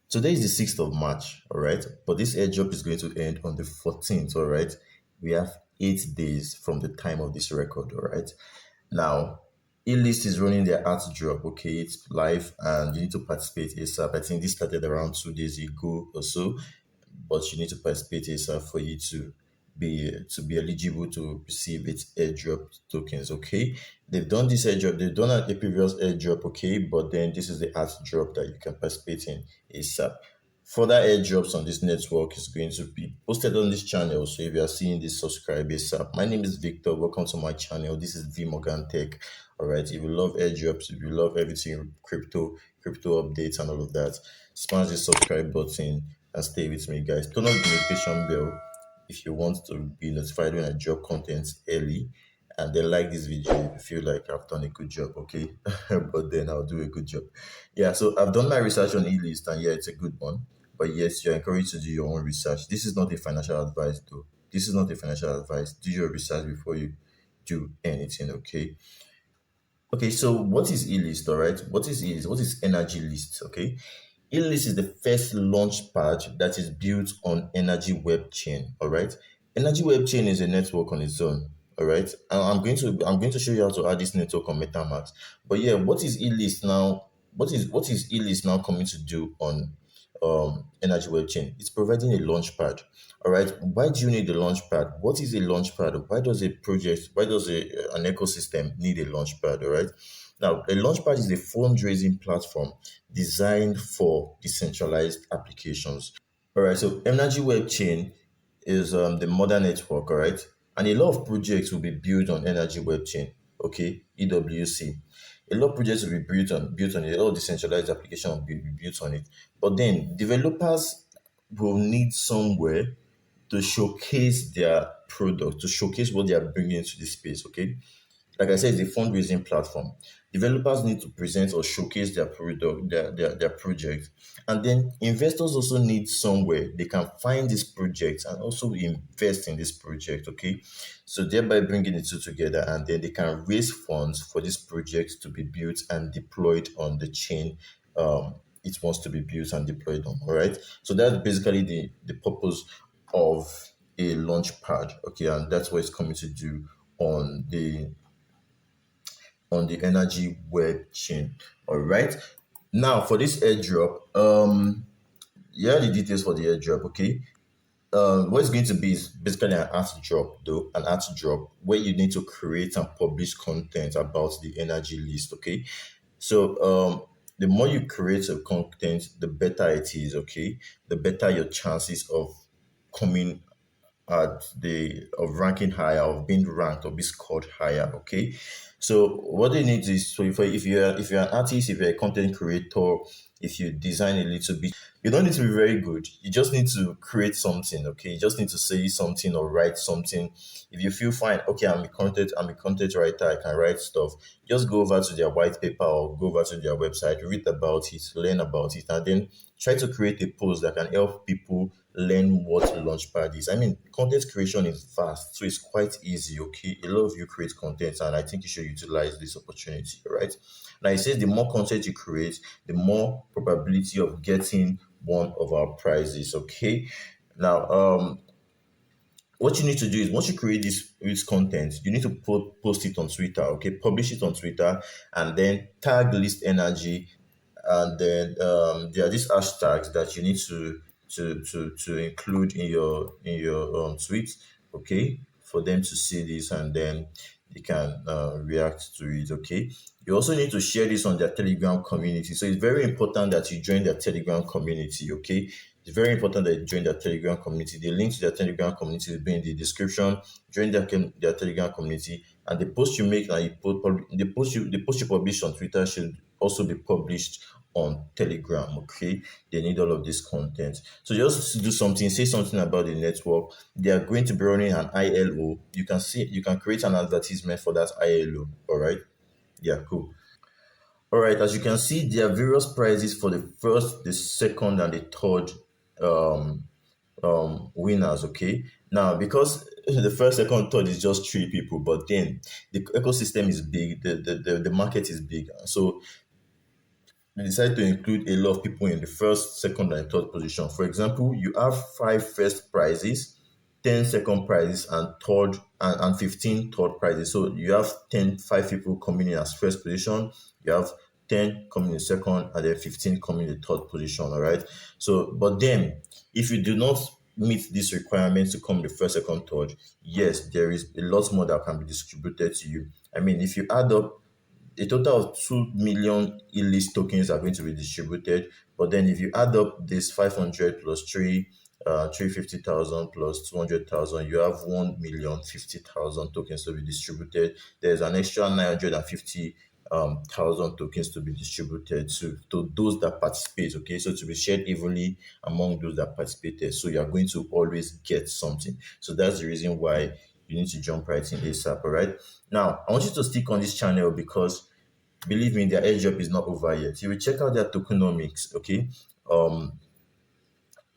Today is the 6th of March, all right? But this airdrop is going to end on the 14th, all right? We have 8 days from the time of this record, all right? Now, Elist is running their Artdrop, okay? It's live and you need to participate ASAP. I think this started around 2 days ago or so, but you need to participate ASAP for you to be eligible to receive its airdrop tokens. Okay, they've done this airdrop, they've done a previous airdrop. Okay, but then this is the Artdrop that you can participate in ASAP. Further airdrops on this network is going to be posted on this channel. So if you are seeing this, subscribe ASAP. My name is Victor. Welcome to my channel. This is VMorgan Tech. All right. If you love airdrops, if you love everything crypto updates and all of that, smash the subscribe button and stay with me, guys. Turn on the notification bell if you want to be notified when I drop content early. And then like this video if you feel like I've done a good job, okay? But then I'll do a good job. Yeah, so I've done my research on Elist, and yeah, it's a good one. But yes, you're encouraged to do your own research. This is not a financial advice, though. This is not a financial advice. Do your research before you do anything, okay? Okay, so what is Elist, all right? What is Elist? What is Energy List, okay? Elist is the first launch pad that is built on Energy Web Chain, all right? Energy Web Chain is a network on its own, all right? And I'm going to show you how to add this network on Metamask. But yeah, what is Elist now? What is Elist now coming to do on Energy Web Chain? It's providing a launch pad. All right. Why do you need a launch pad? What is a launch pad? Why does an ecosystem need a launch pad? All right. Now, a launchpad is a fundraising platform designed for decentralized applications. All right. So, Energy Web Chain is the modern network. All right. And a lot of projects will be built on Energy Web Chain. Okay. EWC. A lot of projects will be built on it. A lot of decentralized application will be built on it. But then developers will need somewhere to showcase their product, to showcase what they are bringing to the space. Okay, like I said, it's a fundraising platform. Developers need to present or showcase their product, their project, and then investors also need somewhere they can find this project and also invest in this project. Okay, so thereby bringing the two together, and then they can raise funds for this project to be built and deployed on the chain. It wants to be built and deployed on. All right, so that's basically the purpose of a launch pad. Okay, and that's what it's coming to do on the Energy Web Chain. All right, now for this airdrop, here are the details for the airdrop. Okay, what it's going to be is basically an art drop, though, an art drop where you need to create and publish content about the energy list. Okay, so the more you create of content, the better it is. Okay, the better your chances of coming at the of ranking higher, of being ranked or be scored higher. Okay, so what they need is, so if you're an artist, if you're a content creator, if you design a little bit, you don't need to be very good. You just need to create something. Okay, you just need to say something or write something. If you feel fine, okay, I'm a content writer, I can write stuff. Just go over to their white paper or go over to their website, read about it, learn about it, and then try to create a post that can help people learn what Launchpad is. I mean, content creation is fast, so it's quite easy. Okay, a lot of you create content, and I think you should utilize this opportunity. Right now, it says the more content you create, the more probability of getting one of our prizes. Okay, now what you need to do is, once you create this content, you need to post it on Twitter. Okay, publish it on Twitter, and then tag List Energy, and then there are these hashtags that you need to include in your tweet. Okay, for them to see this, and then they can react to it. Okay, you also need to share this on their Telegram community. So it's very important that you join their Telegram community. Okay, it's very important that you join their Telegram community. The link to their Telegram community will be in the description. Join their Telegram community, and the post you make and the post you publish on Twitter should also be published on Telegram. Okay, they need all of this content. So just do something, say something about the network. They are going to be running an ILO. You can create an advertisement for that ILO. All right. Yeah, cool. All right, as you can see, there are various prizes for the first, the second, and the third um, winners. Okay, now because the first, second, third is just three people, but then the ecosystem is big, the market is big, so they decide to include a lot of people in the first, second, and third position. For example, you have five first prizes, 10 second prizes, and third and 15 third prizes. So you have 5 people coming in as first position, you have 10 coming in second, and then 15 coming in the third position. All right. So, but then if you do not meet these requirements to come in the first, second, third, yes, there is a lot more that can be distributed to you. I mean, if you add up a total of 2 million Elist tokens are going to be distributed. But then if you add up this 500 plus 350,000 plus 200,000, you have 1,050,000 tokens to be distributed. There's an extra 950 thousand tokens to be distributed to those that participate. Okay, so to be shared evenly among those that participated. So you are going to always get something. So that's the reason why you need to jump right in ASAP. All right. Now, I want you to stick on this channel because believe me, their airdrop is not over yet. You will check out their tokenomics, okay?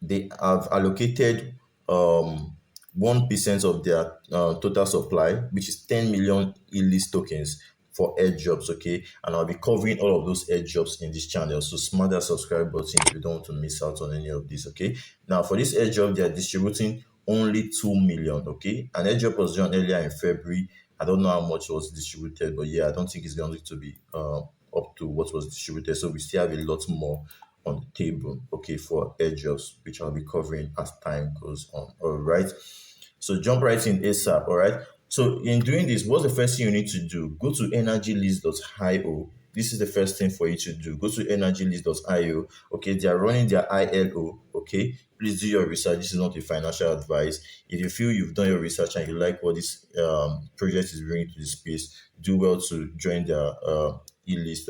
They have allocated 1% of their total supply, which is 10 million Elist tokens for airdrops, okay? And I'll be covering all of those airdrops in this channel. So smash that subscribe button if you don't want to miss out on any of this, okay? Now, for this airdrop, they are distributing only 2 million, okay? An airdrop was done earlier in February. I don't know how much was distributed, but yeah, I don't think it's going to be up to what was distributed. So we still have a lot more on the table, okay, for airdrops, which I'll be covering as time goes on. All right. So jump right in ASAP. All right. So in doing this, what's the first thing you need to do? Go to energylist.io. This is the first thing for you to do. Go to energylist.io. Okay, they are running their ILO. Okay, please do your research. This is not a financial advice. If you feel you've done your research and you like what this project is bringing to the space, do well to join their Elist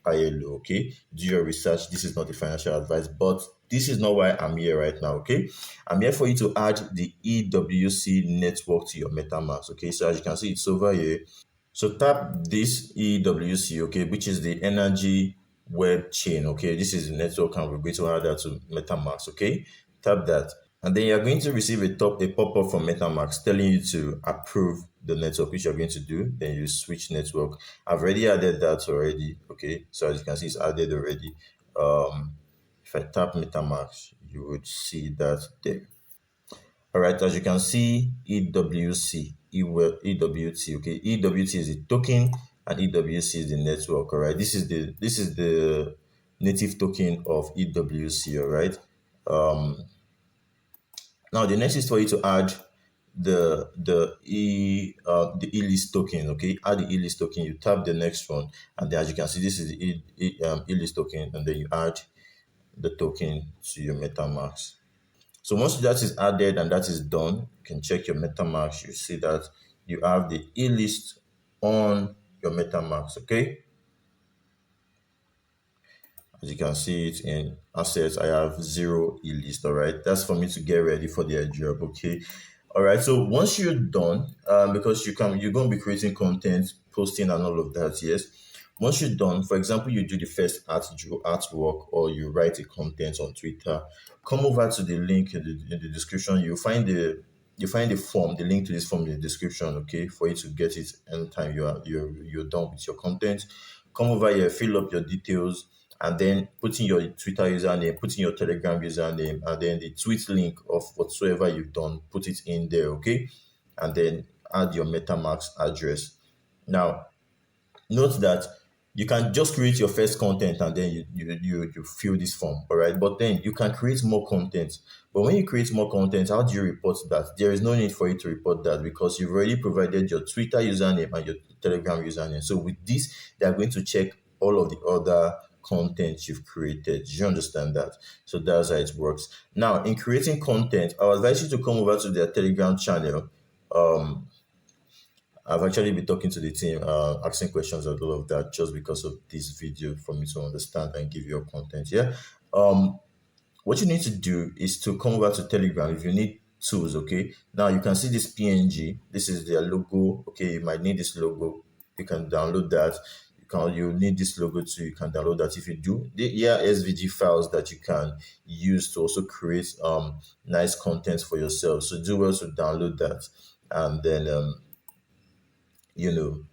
ILO. Okay, do your research. This is not a financial advice, but this is not why I'm here right now. Okay, I'm here for you to add the EWC network to your MetaMask. Okay, so as you can see, it's over here. So tap this EWC, okay, which is the energy web chain. Okay, this is the network, and we're going to add that to MetaMask. Okay, tap that. And then you're going to receive a pop-up from MetaMask telling you to approve the network, which you're going to do. Then you switch network. I've already added that already. Okay, so as you can see, it's added already. If I tap MetaMask, you would see that there. All right, as you can see, EWC, EWT. Okay, EWT is the token, and EWC is the network. All right, this is the native token of EWC. All right. Now the next is for you to add the Elist token. Okay, add the Elist token. You tap the next one, and then as you can see, this is the Elist token, and then you add the token to your MetaMask. So once that is added and that is done, you can check your MetaMask. You see that you have the Elist on your MetaMask. Okay. As you can see it in assets, I have 0 Elist. All right, that's for me to get ready for the airdrop. Okay, all right. So once you're done, because you're going to be creating content, posting, and all of that. Yes. Once you're done, for example, you do the first artwork, or you write a content on Twitter, come over to the link in the description. You find the form, the link to this form in the description. Okay, for you to get it anytime you're done with your content. Come over here, fill up your details, and then put in your Twitter username, put in your Telegram username, and then the tweet link of whatsoever you've done, put it in there, okay? And then add your MetaMask address. Now, note that you can just create your first content and then you fill this form, all right? But then you can create more content. But when you create more content, how do you report that? There is no need for you to report that because you've already provided your Twitter username and your Telegram username. So with this, they are going to check all of the other content you've created. Do you understand that? So that's how it works. Now, in creating content, I would advise you to come over to their Telegram channel. I've actually been talking to the team, asking questions and all of that just because of this video for me to understand and give your content. Yeah. What you need to do is to come over to Telegram if you need tools. Okay. Now you can see this PNG. This is their logo. Okay. You might need this logo. You can download that. You need this logo too. You can download that. If you do, there are SVG files that you can use to also create nice content for yourself. So do well to download that, and then you know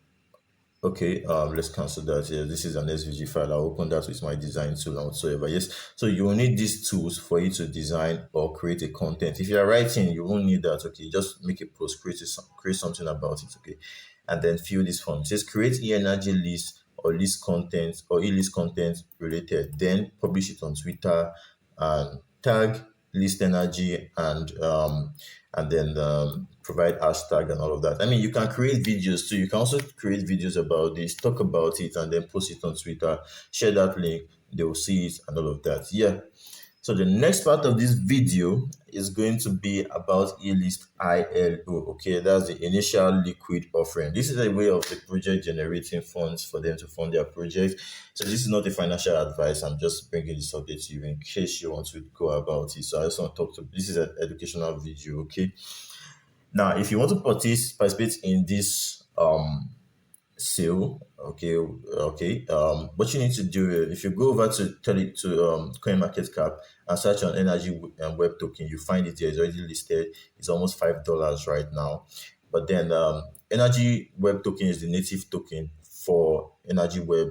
Okay, let's cancel that. Yeah, this is an SVG file. I'll open that with my design tool and whatsoever. Yes, so you will need these tools for you to design or create a content. If you are writing, you won't need that. Okay, just make a post, create something about it. Okay, and then fill this form. It says create e-energy list or list content or e-list content related. Then publish it on Twitter and tag list energy and then provide hashtag and all of that. I mean, you can create videos too. You can also create videos about this, talk about it, and then post it on Twitter, share that link, they will see it and all of that. Yeah. So the next part of this video is going to be about Elist ILO. Okay, that's the initial liquid offering. This is a way of the project generating funds for them to fund their project. So this is not a financial advice. I'm just bringing this update to you in case you want to go about it. So I just want to talk to. This is an educational video. Okay. Now, if you want to participate in this sale, what you need to do, if you go over to CoinMarketCap and search on energy web token, you find it there. It's already listed. It's almost $5 right now. But then energy web token is the native token for energy web,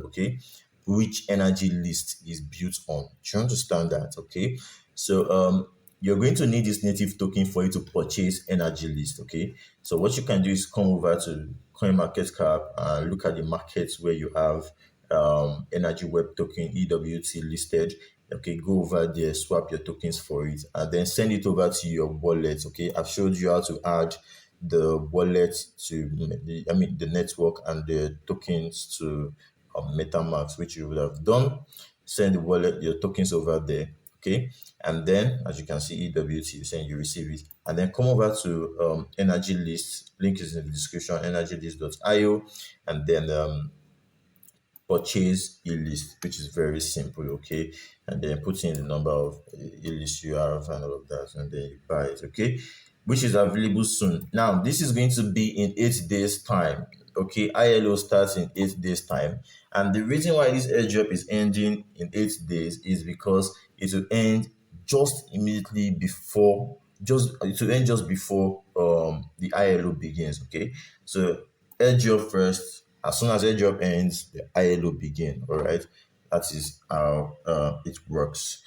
okay, which energy list is built on. Do you understand that? Okay, so you're going to need this native token for you to purchase energy list. Okay, so what you can do is come over to CoinMarketCap and look at the markets where you have energy web token EWT listed. Okay, go over there, swap your tokens for it, and then send it over to your wallet. Okay, I've showed you how to add the wallet to the network and the tokens to Metamask, which you would have done. Send the wallet, your tokens over there. Okay, and then as you can see, EWT saying you receive it, and then come over to energy list. Link is in the description, energylist.io, and then purchase Elist, which is very simple. Okay, and then put in the number of Elist you have and all of that, and then you buy it. Okay, which is available soon. Now this is going to be in 8 days time. Okay, ILO starts in 8 days time, and the reason why this airdrop is ending in 8 days is because it will end just immediately before it will end just before the ILO begins. Okay, so airdrop first. As soon as airdrop ends, the ILO begin. All right, that is how it works.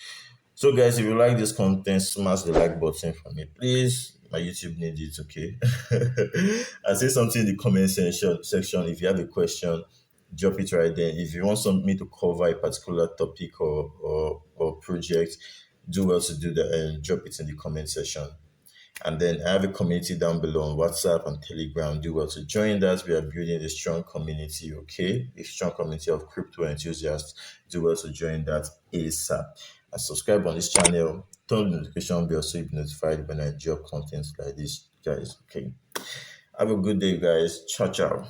So, guys, if you like this content, smash the like button for me, please. My YouTube needs it, okay? And say something in the comment section. If you have a question, drop it right there. If you want me to cover a particular topic or project, do well to do that and drop it in the comment section. And then I have a community down below on WhatsApp and Telegram. Do well to join that. We are building a strong community, okay? A strong community of crypto enthusiasts. Do well to join that ASAP. And subscribe on this channel. Turn the notification bell so you'll be notified when I drop content like this, guys, okay? Have a good day, guys. Ciao, ciao.